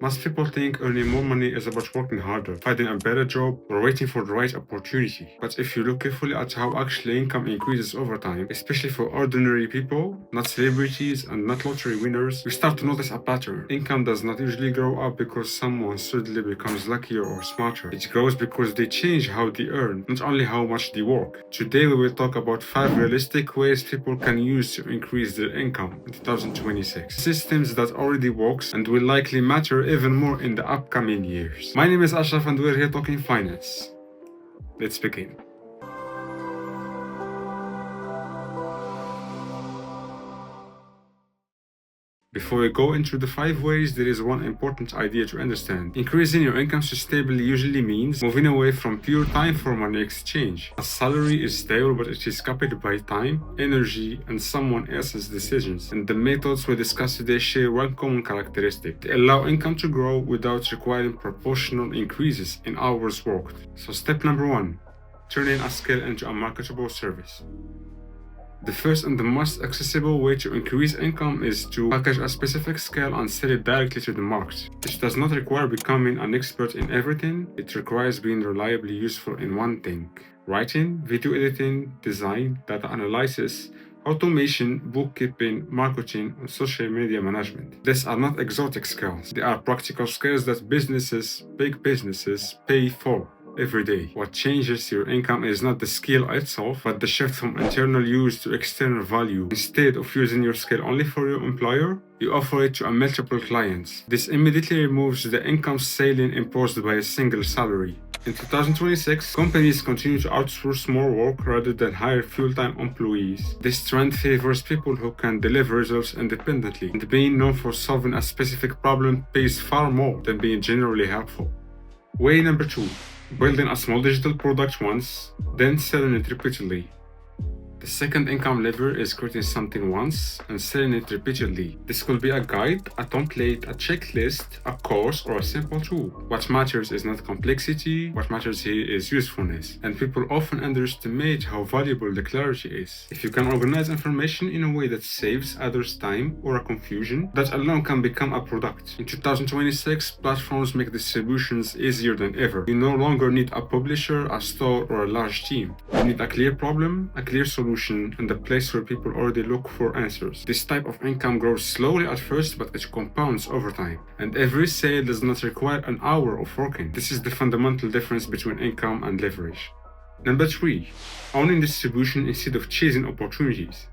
Most people think earning more money is about working harder, finding a better job, or waiting for the right opportunity. But if you look carefully at how actually income increases over time, especially for ordinary people, not celebrities and not lottery winners, you start to notice a pattern. Income does not usually grow up because someone suddenly becomes luckier or smarter. It grows because they change how they earn, not only how much they work. Today we will talk about 5 realistic ways people can use to increase their income in 2026. Systems that already works and will likely matter even more in the upcoming years. My name is Ashraf and we're here talking finance. Let's begin. Before we go into the 5 ways, there is one important idea to understand. Increasing your income sustainably usually means moving away from pure time for money exchange. A salary is stable, but it is copied by time, energy, and someone else's decisions. And the methods we discuss today share one common characteristic. They allow income to grow without requiring proportional increases in hours worked. So step number 1, turning a skill into a marketable service. The first and the most accessible way to increase income is to package a specific skill and sell it directly to the market. This does not require becoming an expert in everything, it requires being reliably useful in one thing: writing, video editing, design, data analysis, automation, bookkeeping, marketing, and social media management. These are not exotic skills, they are practical skills that big businesses, pay for every day. What changes your income is not the skill itself, but the shift from internal use to external value. Instead of using your skill only for your employer, you offer it to multiple clients. This immediately removes the income ceiling imposed by a single salary. In 2026, companies continue to outsource more work rather than hire full-time employees. This trend favors people who can deliver results independently, and being known for solving a specific problem pays far more than being generally helpful. Way number 2. Building a small digital product once, then selling it repeatedly. The second income lever is creating something once and selling it repeatedly. This could be a guide, a template, a checklist, a course, or a simple tool. What matters is not complexity, what matters here is usefulness. And people often underestimate how valuable the clarity is. If you can organize information in a way that saves others time or a confusion, that alone can become a product. In 2026, platforms make distributions easier than ever. You no longer need a publisher, a store, or a large team. You need a clear problem, a clear solution, and a place where people already look for answers. This type of income grows slowly at first, but it compounds over time. And every sale does not require an hour of working. This is the fundamental difference between income and leverage. Number 3, owning distribution instead of chasing opportunities.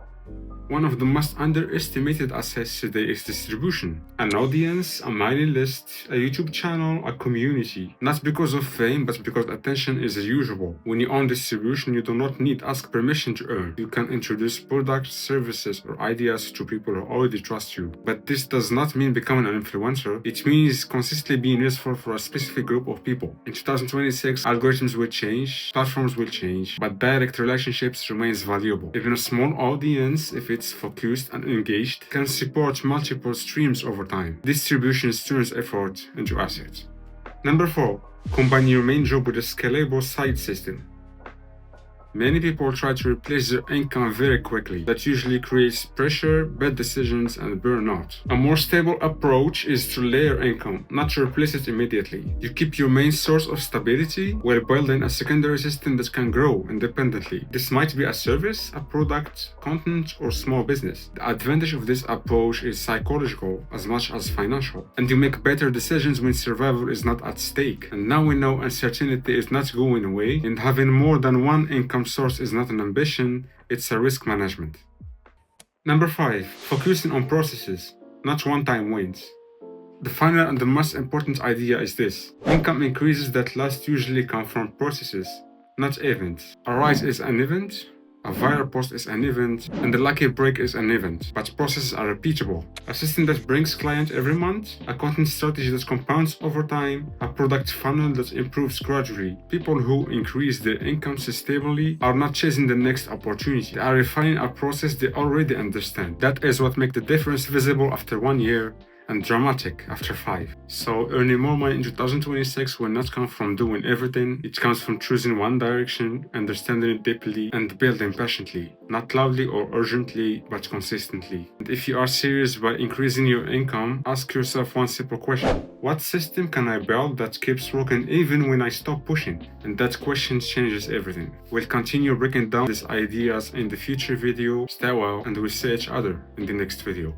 One of the most underestimated assets today is distribution. An audience, a mailing list, a YouTube channel, a community. Not because of fame, but because attention is usual. When you own distribution, you do not need to ask permission to earn. You can introduce products, services, or ideas to people who already trust you. But this does not mean becoming an influencer. It means consistently being useful for a specific group of people. In 2026, algorithms will change, platforms will change, but direct relationships remains valuable. Even a small audience, if it's focused and engaged, can support multiple streams over time. Distribution turns effort into assets. Number 4, combine your main job with a scalable side system. Many people try to replace their income very quickly. That usually creates pressure, bad decisions, and burnout. A more stable approach is to layer income, not to replace it immediately. You keep your main source of stability while building a secondary system that can grow independently. This might be a service, a product, content, or small business. The advantage of this approach is psychological as much as financial, and you make better decisions when survival is not at stake. And now we know uncertainty is not going away, and having more than one income source is not an ambition, it's a risk management. Number 5, focusing on processes, not one-time wins. The final and the most important idea is this: income increases that last usually come from processes, not events. A rise is an event, a viral post is an event, and the lucky break is an event, but processes are repeatable. A system that brings clients every month, a content strategy that compounds over time, a product funnel that improves gradually. People who increase their income sustainably are not chasing the next opportunity, they are refining a process they already understand. That is what makes the difference visible after 1 year, and dramatic after 5. So earning more money in 2026 will not come from doing everything. It comes from choosing one direction, understanding it deeply, and building patiently, not loudly or urgently, but consistently. And if you are serious about increasing your income, ask yourself one simple question: what system can I build that keeps working even when I stop pushing? And that question changes everything. We'll continue breaking down these ideas in the future video. Stay well, and we'll see each other in the next video.